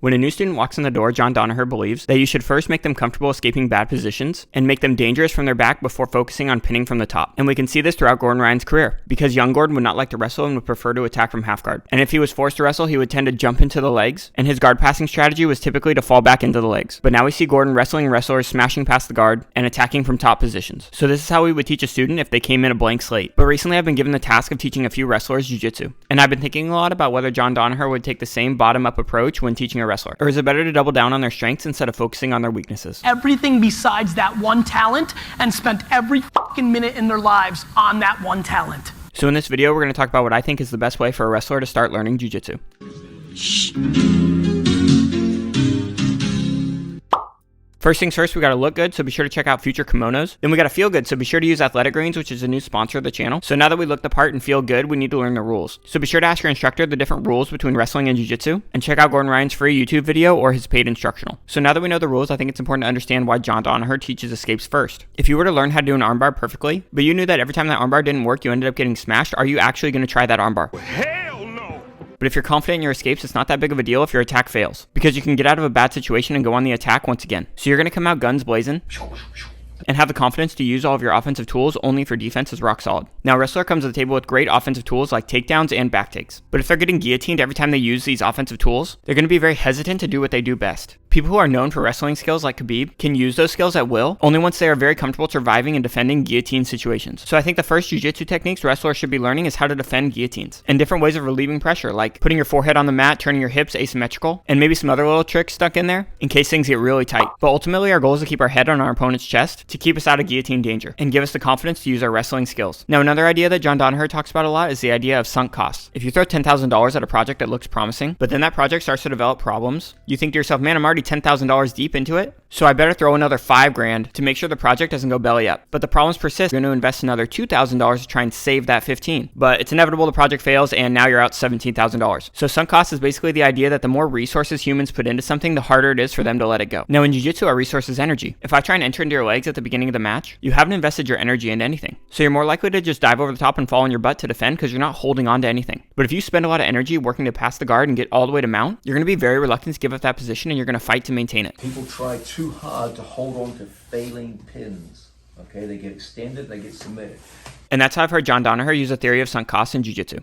When a new student walks in the door, John Danaher believes that you should first make them comfortable escaping bad positions and make them dangerous from their back before focusing on pinning from the top. And we can see this throughout Gordon Ryan's career, because young Gordon would not like to wrestle and would prefer to attack from half guard. And if he was forced to wrestle, he would tend to jump into the legs, and his guard passing strategy was typically to fall back into the legs. But now we see Gordon wrestling wrestlers smashing past the guard and attacking from top positions. So this is how we would teach a student if they came in a blank slate. But recently I've been given the task of teaching a few wrestlers jiu-jitsu, and I've been thinking a lot about whether John Danaher would take the same bottom-up approach when teaching a wrestler, or is it better to double down on their strengths instead of focusing on their weaknesses? Everything besides that one talent and spent every fucking minute in their lives on that one talent. So in this video, we're going to talk about what I think is the best way for a wrestler to start learning jiu-jitsu. First things first, we gotta look good, so be sure to check out future kimonos. Then we gotta feel good, so be sure to use Athletic Greens, which is a new sponsor of the channel. So now that we look the part and feel good, we need to learn the rules. So be sure to ask your instructor the different rules between wrestling and jiu-jitsu, and check out Gordon Ryan's free YouTube video or his paid instructional. So now that we know the rules, I think it's important to understand why John Danaher teaches escapes first. If you were to learn how to do an armbar perfectly, but you knew that every time that armbar didn't work, you ended up getting smashed, are you actually gonna try that armbar? Hell no! But if you're confident in your escapes, it's not that big of a deal if your attack fails, because you can get out of a bad situation and go on the attack once again. So you're going to come out guns blazing and have the confidence to use all of your offensive tools only if your defense is rock solid. Now, a wrestler comes to the table with great offensive tools like takedowns and back takes. But if they're getting guillotined every time they use these offensive tools, they're going to be very hesitant to do what they do best. People who are known for wrestling skills like Khabib can use those skills at will, only once they are very comfortable surviving and defending guillotine situations. So I think the first jiu-jitsu techniques wrestlers should be learning is how to defend guillotines, and different ways of relieving pressure, like putting your forehead on the mat, turning your hips asymmetrical, and maybe some other little tricks stuck in there in case things get really tight. But ultimately, our goal is to keep our head on our opponent's chest to keep us out of guillotine danger and give us the confidence to use our wrestling skills. Now, another idea that John Danaher talks about a lot is the idea of sunk costs. If you throw $10,000 at a project that looks promising, but then that project starts to develop problems, you think to yourself, man, I'm already $10,000 deep into it, so I better throw another $5,000 to make sure the project doesn't go belly up. But the problems persist. You're going to invest another $2,000 to try and save that $15,000. But it's inevitable the project fails and now you're out $17,000. So sunk cost is basically the idea that the more resources humans put into something, the harder it is for them to let it go. Now in jiu-jitsu, our resource is energy. If I try and enter into your legs at the beginning of the match, you haven't invested your energy into anything. So you're more likely to just dive over the top and fall on your butt to defend because you're not holding on to anything. But if you spend a lot of energy working to pass the guard and get all the way to mount, you're going to be very reluctant to give up that position and you're going to fight to maintain it. People try too hard to hold on to failing pins. Okay, they get extended, they get submitted. And that's how I've heard John Danaher use the theory of sunk costs in jiu-jitsu.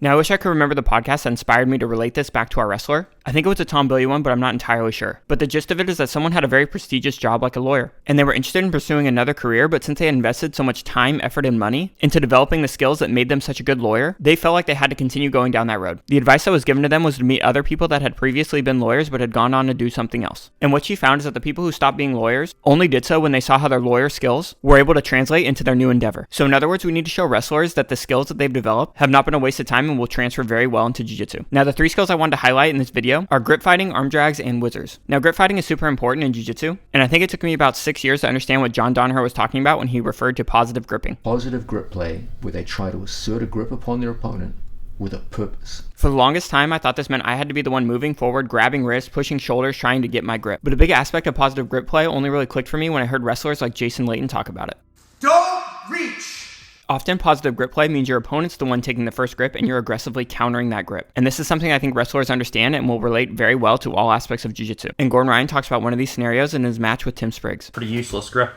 Now, I wish I could remember the podcast that inspired me to relate this back to our wrestler. I think it was a Tom Billy one, but I'm not entirely sure. But the gist of it is that someone had a very prestigious job like a lawyer, and they were interested in pursuing another career, but since they had invested so much time, effort, and money into developing the skills that made them such a good lawyer, they felt like they had to continue going down that road. The advice that was given to them was to meet other people that had previously been lawyers but had gone on to do something else. And what she found is that the people who stopped being lawyers only did so when they saw how their lawyer skills were able to translate into their new endeavor. So in other words, we need to show wrestlers that the skills that they've developed have not been a waste of time and will transfer very well into jiu-jitsu. Now, the three skills I wanted to highlight in this video are grip fighting, arm drags, and whizzers. Now, grip fighting is super important in jiu-jitsu, and I think it took me about 6 years to understand what John Danaher was talking about when he referred to positive gripping. Positive grip play, where they try to assert a grip upon their opponent with a purpose. For the longest time, I thought this meant I had to be the one moving forward, grabbing wrists, pushing shoulders, trying to get my grip. But a big aspect of positive grip play only really clicked for me when I heard wrestlers like Jason Layton talk about it. Don't reach! Often, positive grip play means your opponent's the one taking the first grip and you're aggressively countering that grip. And this is something I think wrestlers understand and will relate very well to all aspects of jiu-jitsu. And Gordon Ryan talks about one of these scenarios in his match with Tim Spriggs. Pretty useless grip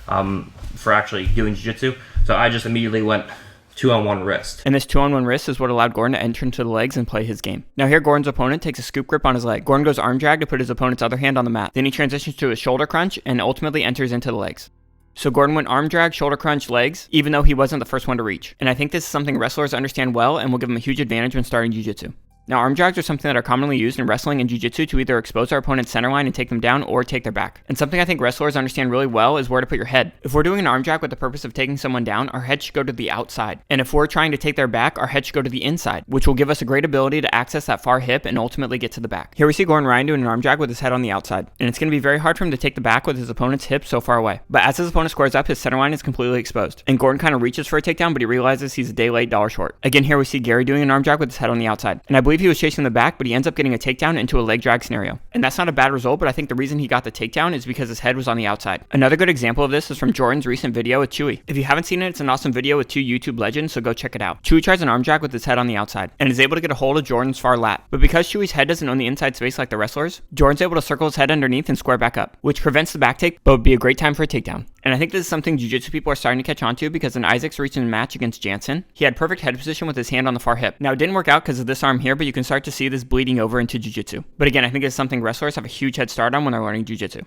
for actually doing jiu-jitsu. So I just immediately went 2-on-1 wrist. And this 2-on-1 wrist is what allowed Gordon to enter into the legs and play his game. Now here, Gordon's opponent takes a scoop grip on his leg. Gordon goes arm drag to put his opponent's other hand on the mat. Then he transitions to a shoulder crunch and ultimately enters into the legs. So Gordon went arm drag, shoulder crunch, legs, even though he wasn't the first one to reach. And I think this is something wrestlers understand well and will give them a huge advantage when starting jiu-jitsu. Now, arm drags are something that are commonly used in wrestling and jiu-jitsu to either expose our opponent's center line and take them down or take their back. And something I think wrestlers understand really well is where to put your head. If we're doing an arm drag with the purpose of taking someone down, our head should go to the outside. And if we're trying to take their back, our head should go to the inside, which will give us a great ability to access that far hip and ultimately get to the back. Here we see Gordon Ryan doing an arm drag with his head on the outside. And it's going to be very hard for him to take the back with his opponent's hip so far away. But as his opponent squares up, his center line is completely exposed. And Gordon kind of reaches for a takedown, but he realizes he's a day late, dollar short. Again, here we see Gary doing an arm drag with his head on the outside. And I believe believe he was chasing the back, but he ends up getting a takedown into a leg drag scenario. And that's not a bad result, but I think the reason he got the takedown is because his head was on the outside. Another good example of this is from Jordan's recent video with Chewy. If you haven't seen it, it's an awesome video with two YouTube legends, so go check it out. Chewy tries an arm drag with his head on the outside, and is able to get a hold of Jordan's far lat. But because Chewy's head doesn't own the inside space like the wrestlers, Jordan's able to circle his head underneath and square back up, which prevents the back take, but would be a great time for a takedown. And I think this is something jiu-jitsu people are starting to catch on to, because in Isaac's recent match against Jansen, he had perfect head position with his hand on the far hip. Now, it didn't work out because of this arm here, but you can start to see this bleeding over into jiu-jitsu. But again, I think it's something wrestlers have a huge head start on when they're learning jiu-jitsu.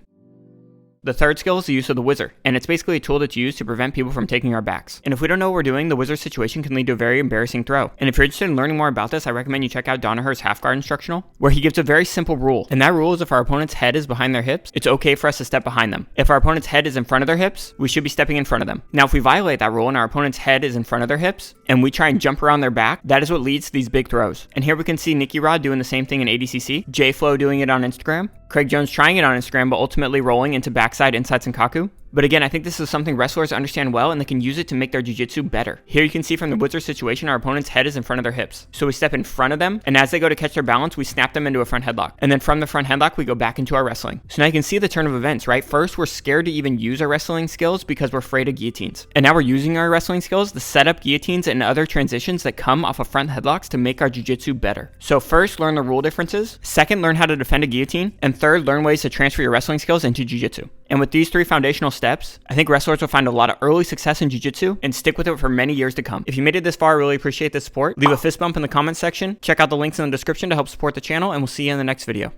The third skill is the use of the Whizzer, and it's basically a tool that's used to prevent people from taking our backs. And if we don't know what we're doing, the Whizzer situation can lead to a very embarrassing throw. And if you're interested in learning more about this, I recommend you check out Danaher's half guard instructional, where he gives a very simple rule. And that rule is if our opponent's head is behind their hips, it's okay for us to step behind them. If our opponent's head is in front of their hips, we should be stepping in front of them. Now, if we violate that rule and our opponent's head is in front of their hips, and we try and jump around their back, that is what leads to these big throws. And here we can see Nicky Rod doing the same thing in ADCC, J-Flow doing it on Instagram, Craig Jones trying it on Instagram, but ultimately rolling into backside inside Senkaku. But again, I think this is something wrestlers understand well, and they can use it to make their jiu-jitsu better. Here you can see from the Whizzer situation, our opponent's head is in front of their hips. So we step in front of them, and as they go to catch their balance, we snap them into a front headlock. And then from the front headlock, we go back into our wrestling. So now you can see the turn of events, right? First, we're scared to even use our wrestling skills because we're afraid of guillotines. And now we're using our wrestling skills to set up guillotines and other transitions that come off of front headlocks to make our jiu-jitsu better. So first, learn the rule differences. Second, learn how to defend a guillotine. And third, learn ways to transfer your wrestling skills into jiu-jitsu. And with these three foundational steps, I think wrestlers will find a lot of early success in jiu-jitsu and stick with it for many years to come. If you made it this far, I really appreciate the support. Leave a fist bump in the comments section. Check out the links in the description to help support the channel, and we'll see you in the next video.